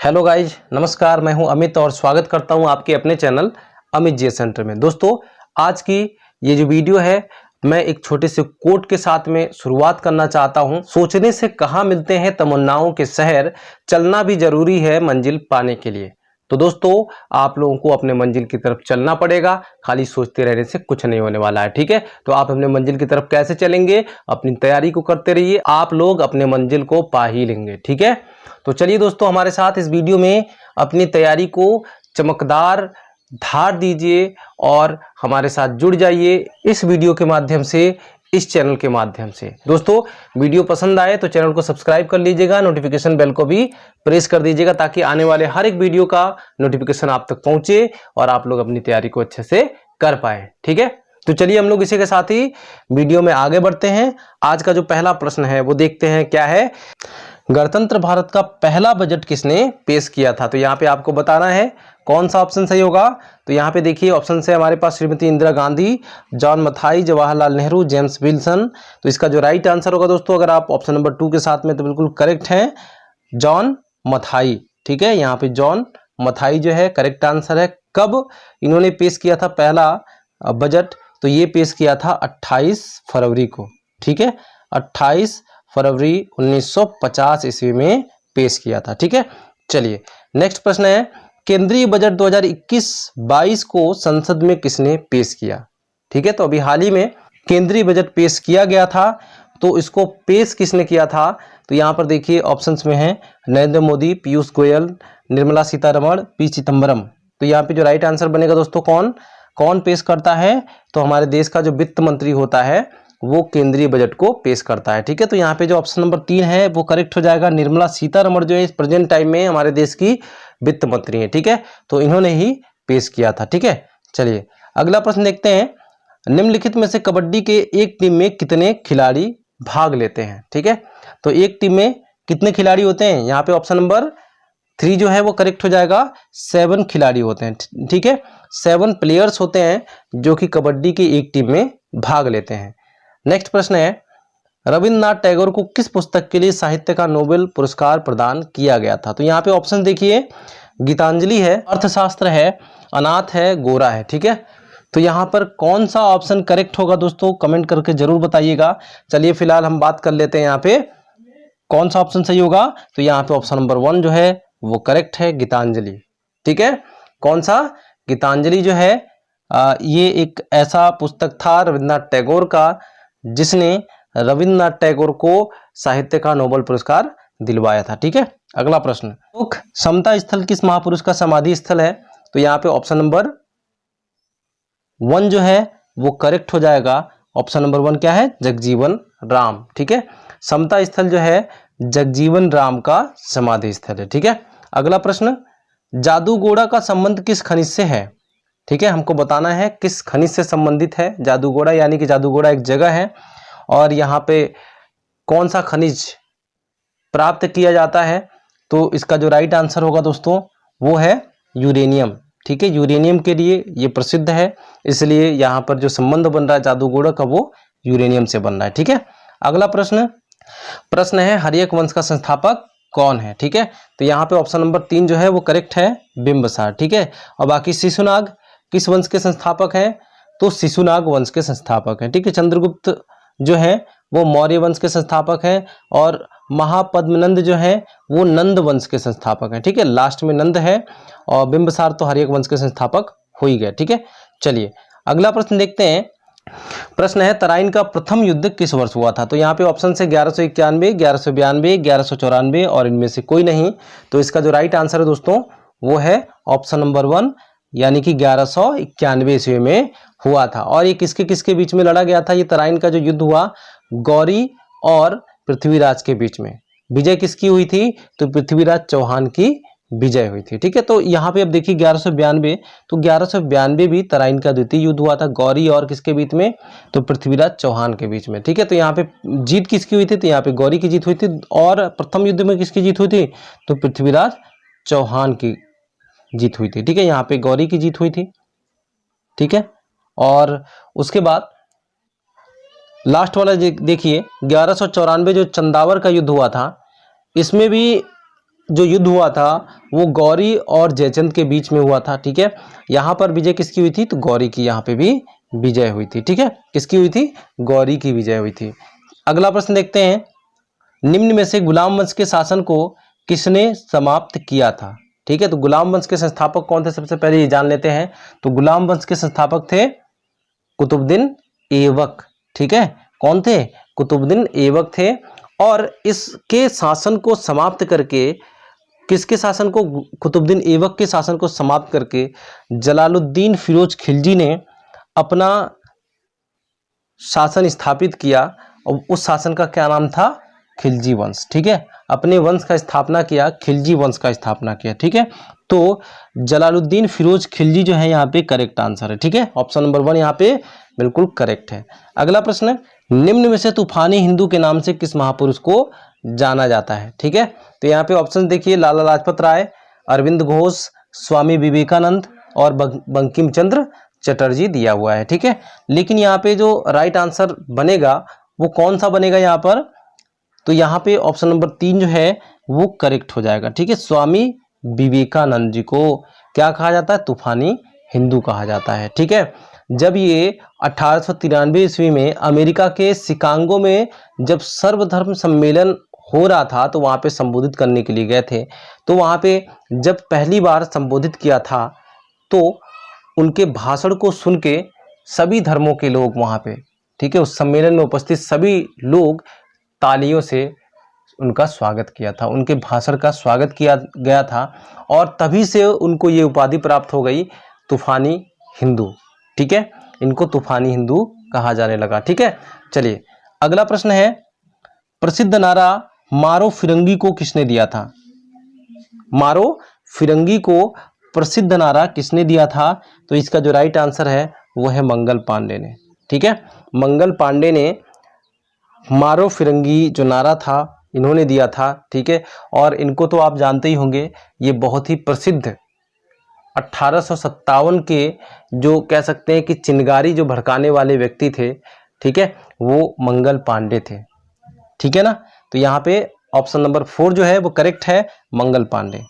Hello guys, नमस्कार। मैं हूं अमित और स्वागत करता हूं आपके अपने चैनल अमित जी सेंटर में। दोस्तों, आज की ये जो वीडियो है, मैं एक छोटे से कोट के साथ में शुरुआत करना चाहता हूं। सोचने से कहाँ मिलते हैं तमन्नाओं के शहर, चलना भी जरूरी है मंजिल पाने के लिए। तो दोस्तों, आप लोगों को अपने मंजिल की तरफ चलना पड़ेगा, खाली सोचते रहने से कुछ नहीं होने वाला है। ठीक है, तो आप अपने मंजिल की तरफ कैसे चलेंगे? अपनी तैयारी को करते रहिए, आप लोग अपने मंजिल को पा ही लेंगे। ठीक है, तो चलिए दोस्तों, हमारे साथ इस वीडियो में अपनी तैयारी को चमकदार धार दीजिए और हमारे साथ जुड़ जाइए इस वीडियो के माध्यम से, इस चैनल के माध्यम से। दोस्तों, वीडियो पसंद आए तो चैनल को सब्सक्राइब कर लीजिएगा, नोटिफिकेशन बेल को भी प्रेस कर दीजिएगा ताकि आने वाले हर एक वीडियो का नोटिफिकेशन आप तक पहुंचे और आप लोग अपनी तैयारी को अच्छे से कर पाए। ठीक है, तो चलिए हम लोग इसी के साथ ही वीडियो में आगे बढ़ते हैं। आज का जो पहला प्रश्न है वो देखते हैं क्या है। गणतंत्र भारत का पहला बजट किसने पेश किया था? तो यहाँ पे आपको बताना है कौन सा ऑप्शन सही होगा। तो यहाँ पे देखिए ऑप्शन से हमारे पास Shrimati Indira Gandhi, John Mathai, Jawaharlal Nehru, James Wilson. तो इसका जो राइट आंसर होगा दोस्तों, अगर आप ऑप्शन नंबर 2 के साथ में, तो बिल्कुल करेक्ट है, जॉन मथाई। ठीक है, यहाँ पे जॉन मथाई जो है करेक्ट आंसर है। कब इन्होंने पेश किया था पहला बजट? तो ये पेश किया था 28 फरवरी को। ठीक है, 28 फरवरी 1950 ईस्वी में पेश किया था। ठीक है, चलिए नेक्स्ट प्रश्न है, केंद्रीय बजट 2021-22 को संसद में किसने पेश किया? ठीक है, तो अभी हाल ही में केंद्रीय बजट पेश किया गया था, तो इसको पेश किसने किया था? तो यहाँ पर देखिए ऑप्शंस में है नरेंद्र मोदी, पीयूष गोयल, निर्मला सीतारमण, पी चिदम्बरम। तो यहाँ पे जो राइट आंसर बनेगा दोस्तों, कौन पेश करता है? तो हमारे देश का जो वित्त मंत्री होता है वो केंद्रीय बजट को पेश करता है। ठीक है, तो यहाँ पे जो ऑप्शन नंबर 3 है वो करेक्ट हो जाएगा। निर्मला सीतारमण जो है इस प्रेजेंट टाइम में हमारे देश की वित्त मंत्री है। ठीक है, तो इन्होंने ही पेश किया था। ठीक है, चलिए अगला प्रश्न देखते हैं, निम्नलिखित में से कबड्डी के एक टीम में कितने खिलाड़ी भाग लेते हैं? ठीक है, तो एक टीम में कितने खिलाड़ी होते हैं? यहाँ पे ऑप्शन नंबर 3 जो है वो करेक्ट हो जाएगा, 7 खिलाड़ी होते हैं। ठीक है, 7 प्लेयर्स होते हैं जो कि कबड्डी की एक टीम में भाग लेते हैं। नेक्स्ट प्रश्न है, रविन्द्रनाथ टैगोर को किस पुस्तक के लिए साहित्य का नोबेल पुरस्कार प्रदान किया गया था? तो यहाँ पे ऑप्शन देखिए, गीतांजलि है, अर्थशास्त्र है, अनाथ है, गोरा है। ठीक है, तो यहाँ पर कौन सा ऑप्शन करेक्ट होगा दोस्तों, कमेंट करके जरूर बताइएगा। चलिए फिलहाल हम बात कर लेते हैं यहाँ पे कौन सा ऑप्शन सही होगा। तो यहाँ पे ऑप्शन नंबर 1 जो है वो करेक्ट है, गीतांजलि। ठीक है, कौन सा? गीतांजलि जो है ये एक ऐसा पुस्तक था रविन्द्रनाथ टैगोर का जिसने रविन्द्रनाथ टैगोर को साहित्य का नोबेल पुरस्कार दिलवाया था। ठीक है, अगला प्रश्न, अशोक समता स्थल किस महापुरुष का समाधि स्थल है? तो यहाँ पे ऑप्शन नंबर 1 जो है वो करेक्ट हो जाएगा। ऑप्शन नंबर 1 क्या है? जगजीवन राम। ठीक है, समता स्थल जो है जगजीवन राम का समाधि स्थल है। ठीक है, अगला प्रश्न, जादूगोड़ा का संबंध किस खनिज से है? ठीक है, हमको बताना है किस खनिज से संबंधित है जादूगोड़ा, यानी कि जादूगोड़ा एक जगह है और यहाँ पे कौन सा खनिज प्राप्त किया जाता है? तो इसका जो राइट आंसर होगा दोस्तों वो है यूरेनियम। ठीक है, यूरेनियम के लिए ये प्रसिद्ध है, इसलिए यहाँ पर जो संबंध बन रहा है जादूगोड़ा का वो यूरेनियम से बन रहा है। ठीक है, अगला प्रश्न है, हर्यक वंश का संस्थापक कौन है? ठीक है, तो यहाँ पे ऑप्शन नंबर 3 जो है वो करेक्ट है, बिंबिसार। ठीक है, और बाकी शिशुनाग किस वंश के संस्थापक हैं? तो शिशुनाग वंश के संस्थापक हैं। ठीक है, चंद्रगुप्त जो है वो मौर्य वंश के संस्थापक हैं और महापद्मनंद जो है वो नंद वंश के संस्थापक हैं। ठीक है, लास्ट में नंद है और बिंबिसार तो हर्यक वंश के संस्थापक हो ही गए। ठीक है, चलिए अगला प्रश्न देखते हैं। प्रश्न है, तराइन का प्रथम युद्ध किस वर्ष हुआ था? तो यहाँ पे ऑप्शन से 1191, 1192, 1194 और इनमें से कोई नहीं। तो इसका जो राइट आंसर है दोस्तों वो है ऑप्शन नंबर 1, यानी कि 1191 ईस्वी में हुआ था। और ये किसके किसके बीच में लड़ा गया था? ये तराइन का जो युद्ध हुआ गौरी और पृथ्वीराज के बीच में। विजय किसकी हुई थी? तो पृथ्वीराज चौहान की विजय हुई थी। ठीक है, तो यहाँ पे अब देखिए 1192, तो 1192 भी तराइन का द्वितीय युद्ध हुआ था, गौरी और किसके बीच में? तो पृथ्वीराज चौहान के बीच में। ठीक है, तो यहाँ पे जीत किसकी हुई थी? तो यहाँ पे गौरी की जीत हुई थी। और प्रथम युद्ध में किसकी जीत हुई थी? तो पृथ्वीराज चौहान की जीत हुई थी। ठीक है, यहाँ पे गौरी की जीत हुई थी। ठीक है, और उसके बाद लास्ट वाला देखिए 1194 जो चंदावर का युद्ध हुआ था, इसमें भी जो युद्ध हुआ था वो गौरी और जयचंद के बीच में हुआ था। ठीक है, यहाँ पर विजय किसकी हुई थी? तो गौरी की यहाँ पे भी विजय हुई थी। ठीक है, किसकी हुई थी? गौरी की विजय हुई थी। अगला प्रश्न देखते हैं, निम्न में से गुलाम वंश के शासन को किसने समाप्त किया था? ठीक है, तो गुलाम वंश के संस्थापक कौन थे? सबसे पहले ये जान लेते हैं। तो गुलाम वंश के संस्थापक थे कुतुबुद्दीन ऐबक। ठीक है, कौन थे? कुतुबुद्दीन ऐबक थे। और इसके शासन को समाप्त करके, किसके शासन को? कुतुबुद्दीन ऐबक के शासन को समाप्त करके जलालुद्दीन फिरोज खिलजी ने अपना शासन स्थापित किया। और उस शासन का क्या नाम था? खिलजी वंश। ठीक है, अपने वंश का स्थापना किया, खिलजी वंश का स्थापना किया। ठीक है, तो जलालुद्दीन फिरोज खिलजी जो है यहाँ पे करेक्ट आंसर है। ठीक है, ऑप्शन नंबर 1 यहाँ पे बिल्कुल करेक्ट है। अगला प्रश्न, निम्न में से तूफानी हिंदू के नाम से किस महापुरुष को जाना जाता है? ठीक है, तो यहाँ पे ऑप्शन देखिए, लाला लाजपत राय, अरविंद घोष, स्वामी विवेकानंद और बंकिम चंद्र चटर्जी दिया हुआ है। ठीक है, लेकिन यहाँ पे जो राइट आंसर बनेगा वो कौन सा बनेगा यहाँ पर? तो यहाँ पे ऑप्शन नंबर 3 जो है वो करेक्ट हो जाएगा। ठीक है, स्वामी विवेकानंद जी को क्या कहा जाता है? तूफानी हिंदू कहा जाता है। ठीक है, जब ये 1893 ईस्वी में अमेरिका के शिकागो में जब सर्वधर्म सम्मेलन हो रहा था तो वहाँ पे संबोधित करने के लिए गए थे। तो वहाँ पे जब पहली बार संबोधित किया था तो उनके भाषण को सुन के सभी धर्मों के लोग वहाँ पे, ठीक है, उस सम्मेलन में उपस्थित सभी लोग तालियों से उनका स्वागत किया था, उनके भाषण का स्वागत किया गया था। और तभी से उनको ये उपाधि प्राप्त हो गई, तूफानी हिंदू। ठीक है, इनको तूफानी हिंदू कहा जाने लगा। ठीक है, चलिए अगला प्रश्न है, प्रसिद्ध नारा मारो फिरंगी को किसने दिया था? मारो फिरंगी को प्रसिद्ध नारा किसने दिया था? तो इसका जो राइट आंसर है वो है मंगल पांडे ने। ठीक है, मंगल पांडे ने मारो फिरंगी जो नारा था इन्होंने दिया था। ठीक है, और इनको तो आप जानते ही होंगे, ये बहुत ही प्रसिद्ध 1857 के जो कह सकते हैं कि चिनगारी जो भड़काने वाले व्यक्ति थे, ठीक है, वो मंगल पांडे थे। ठीक है ना, तो यहाँ पे ऑप्शन नंबर 4 जो है वो करेक्ट है, मंगल पांडे।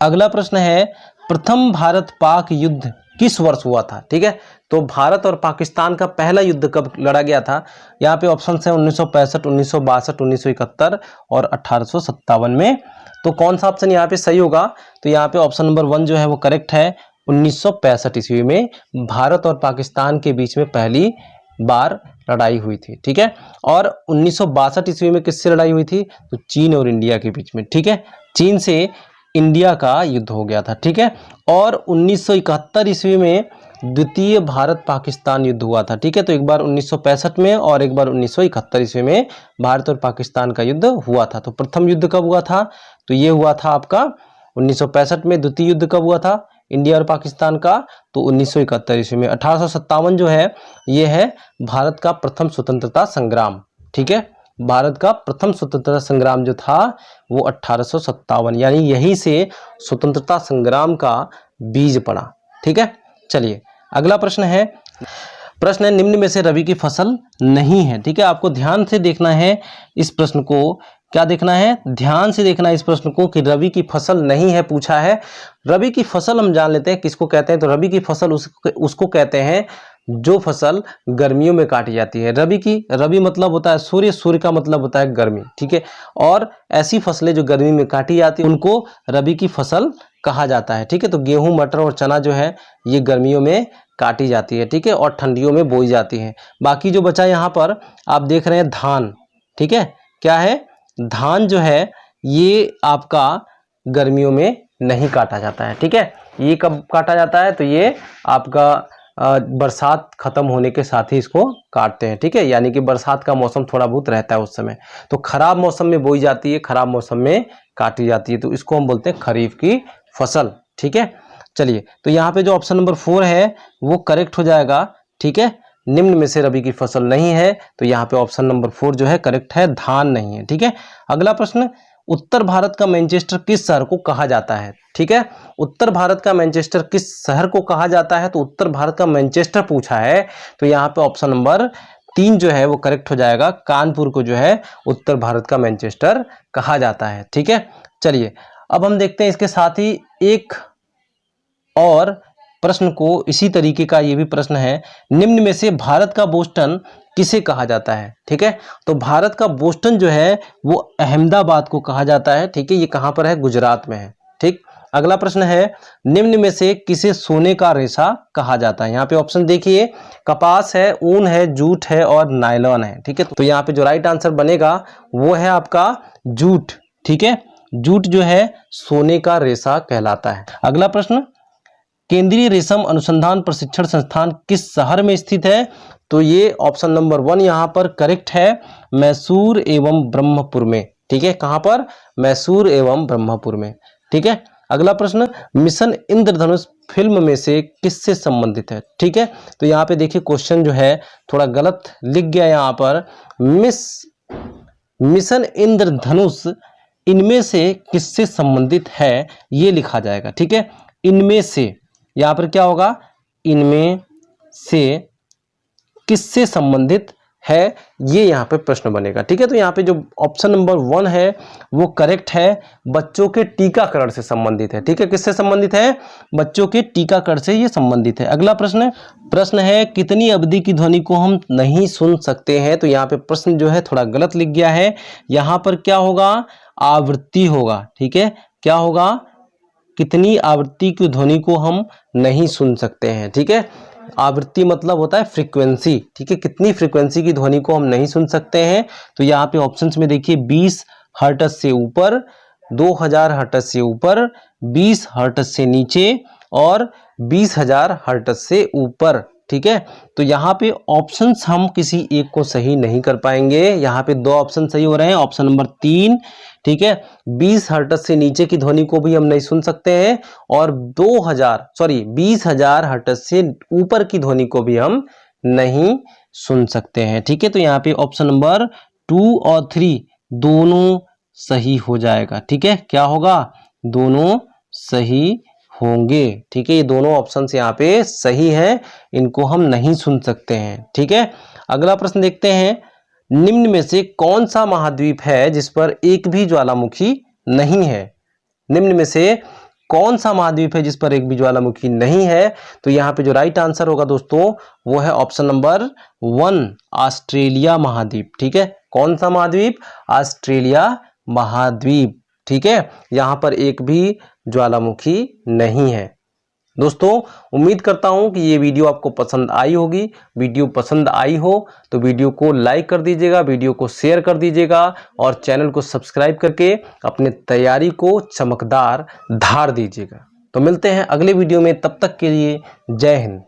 अगला प्रश्न है, प्रथम भारत पाक युद्ध किस वर्ष हुआ था? ठीक है, तो भारत और पाकिस्तान का पहला युद्ध कब लड़ा गया था? यहाँ पे ऑप्शन है 1965, 1962, 1971 और 1857 में। तो कौन सा ऑप्शन यहाँ पे सही होगा? तो यहाँ पे ऑप्शन नंबर 1 जो है वो करेक्ट है, 1965 ईस्वी में भारत और पाकिस्तान के बीच में पहली बार लड़ाई हुई थी। ठीक है, और 1962 ईस्वी में किससे लड़ाई हुई थी? तो चीन और इंडिया के बीच में। ठीक है, चीन से इंडिया का युद्ध हो गया था। ठीक है, और 1971 ईस्वी में द्वितीय भारत पाकिस्तान युद्ध हुआ था। ठीक है, तो एक बार 1965 में और एक बार 1971 ईस्वी में भारत और पाकिस्तान का युद्ध हुआ था। तो प्रथम युद्ध कब हुआ था? तो ये हुआ था आपका 1965 में। द्वितीय युद्ध कब हुआ था इंडिया और पाकिस्तान का? तो 1971 ईस्वी में। 1857 जो है ये है भारत का प्रथम स्वतंत्रता संग्राम। ठीक है, भारत का प्रथम स्वतंत्रता संग्राम जो था वो 1857, यानी यहीं से स्वतंत्रता संग्राम का बीज पड़ा। ठीक है, चलिए अगला प्रश्न है, निम्न में से रबी की फसल नहीं है। ठीक है, आपको ध्यान से देखना है इस प्रश्न को। क्या देखना है? ध्यान से देखना है इस प्रश्न को कि रबी की फसल नहीं है पूछा है। रबी की फसल हम जान लेते हैं किसको कहते हैं। तो रबी की फसल उसको कहते हैं जो फसल गर्मियों में काटी जाती है। रबी मतलब होता है सूर्य, सूर्य का मतलब होता है गर्मी। ठीक है, और ऐसी फसलें जो गर्मी में काटी जाती है उनको रबी की फसल कहा जाता है। ठीक है, तो गेहूं, मटर और चना जो है ये गर्मियों में काटी जाती है। ठीक है, और ठंडियों में बोई जाती है। बाकी जो बचा यहाँ पर आप देख रहे हैं धान। ठीक है, क्या है? धान जो है ये आपका गर्मियों में नहीं काटा जाता है। ठीक है, ये कब काटा जाता है? तो ये आपका बरसात खत्म होने के साथ ही इसको काटते हैं। ठीक है, यानी कि बरसात का मौसम थोड़ा बहुत रहता है उस समय, तो खराब मौसम में बोई जाती है, खराब मौसम में काटी जाती है। तो इसको हम बोलते हैं खरीफ की फसल। ठीक है, चलिए तो यहाँ पे जो ऑप्शन नंबर 4 है वो करेक्ट हो जाएगा। ठीक है, निम्न में से रबी की फसल नहीं है, तो यहाँ पे ऑप्शन नंबर 4 जो है करेक्ट है, धान नहीं है। ठीक है, अगला प्रश्न, उत्तर भारत का मैनचेस्टर किस शहर को कहा जाता है? ठीक है, उत्तर भारत का मैनचेस्टर किस शहर को कहा जाता है? तो उत्तर भारत का मैनचेस्टर पूछा है, तो यहाँ पे ऑप्शन नंबर 3 जो है वो करेक्ट हो जाएगा। कानपुर को जो है उत्तर भारत का मैनचेस्टर कहा जाता है। ठीक है, चलिए अब हम देखते हैं इसके साथ ही एक और प्रश्न को, इसी तरीके का ये भी प्रश्न है, निम्न में से भारत का बोस्टन किसे कहा जाता है। ठीक है, तो भारत का बोस्टन जो है वो अहमदाबाद को कहा जाता है। ठीक है, ये कहां पर है, गुजरात में है। ठीक, अगला प्रश्न है, निम्न में से किसे सोने का रेशा कहा जाता है। यहाँ पे ऑप्शन देखिए, कपास है, ऊन है, जूट है और नायलॉन है। ठीक है, तो यहाँ पे जो राइट आंसर बनेगा वो है आपका जूट। ठीक है, जूट जो है सोने का रेशा कहलाता है। अगला प्रश्न, केंद्रीय रेशम अनुसंधान प्रशिक्षण संस्थान किस शहर में स्थित है। तो ये ऑप्शन नंबर 1 यहाँ पर करेक्ट है, मैसूर एवं ब्रह्मपुर में। ठीक है, कहां पर, मैसूर एवं ब्रह्मपुर में। ठीक है, अगला प्रश्न, मिशन इंद्रधनुष फिल्म में से किससे संबंधित है। ठीक है, तो यहाँ पे देखिए क्वेश्चन जो है थोड़ा गलत लिख गया यहाँ पर, मिशन इंद्रधनुष इनमें से किससे संबंधित है ये लिखा जाएगा। ठीक है, इनमें से, यहाँ पर क्या होगा, इनमें से किससे संबंधित है, ये यहाँ पे प्रश्न बनेगा। ठीक है, तो यहाँ पे जो ऑप्शन नंबर 1 है वो करेक्ट है, बच्चों के टीकाकरण से संबंधित है। ठीक है, किससे संबंधित है, बच्चों के टीकाकरण से ये संबंधित है। अगला प्रश्न है, कितनी अवधि की ध्वनि को हम नहीं सुन सकते हैं। तो यहाँ पे प्रश्न जो है थोड़ा गलत लिख गया है, यहाँ पर क्या होगा, आवृत्ति होगा। ठीक है, क्या होगा, कितनी आवृत्ति की ध्वनि को हम नहीं सुन सकते हैं। ठीक है, आवृत्ति मतलब होता है फ्रीक्वेंसी। ठीक है, कितनी फ्रीक्वेंसी की ध्वनि को हम नहीं सुन सकते हैं। तो यहाँ पे ऑप्शंस में देखिए, 20 हर्ट्ज से ऊपर, 2000 हर्ट्ज से ऊपर, 20 हर्ट्ज से नीचे और 20,000 हर्ट्ज से ऊपर। ठीक है, तो यहाँ पे ऑप्शंस हम किसी एक को सही नहीं कर पाएंगे। यहाँ पे 2 ऑप्शन सही हो रहे हैं, ऑप्शन नंबर 3। ठीक है, 20 हर्ट्ज से नीचे की ध्वनि को भी हम नहीं सुन सकते हैं और 20,000 हर्ट्ज से ऊपर की ध्वनि को भी हम नहीं सुन सकते हैं। ठीक है, तो यहाँ पे ऑप्शन नंबर 2 और 3 दोनों सही हो जाएगा। ठीक है, क्या होगा, दोनों सही होंगे। ठीक है, ये दोनों ऑप्शंस यहाँ पे सही हैं, इनको हम नहीं सुन सकते हैं। ठीक है, अगला प्रश्न देखते हैं, निम्न में से कौन सा महाद्वीप है जिस पर एक भी ज्वालामुखी नहीं है। निम्न में से कौन सा महाद्वीप है जिस पर एक भी ज्वालामुखी नहीं है। तो यहाँ पे जो राइट आंसर होगा दोस्तों वो है ऑप्शन नंबर 1, ऑस्ट्रेलिया महाद्वीप। ठीक है, कौन सा महाद्वीप, ऑस्ट्रेलिया महाद्वीप। ठीक है, यहाँ पर एक भी ज्वालामुखी नहीं है। दोस्तों उम्मीद करता हूं कि ये वीडियो आपको पसंद आई होगी। वीडियो पसंद आई हो तो वीडियो को लाइक कर दीजिएगा, वीडियो को शेयर कर दीजिएगा और चैनल को सब्सक्राइब करके अपने तैयारी को चमकदार धार दीजिएगा। तो मिलते हैं अगले वीडियो में, तब तक के लिए जय हिंद।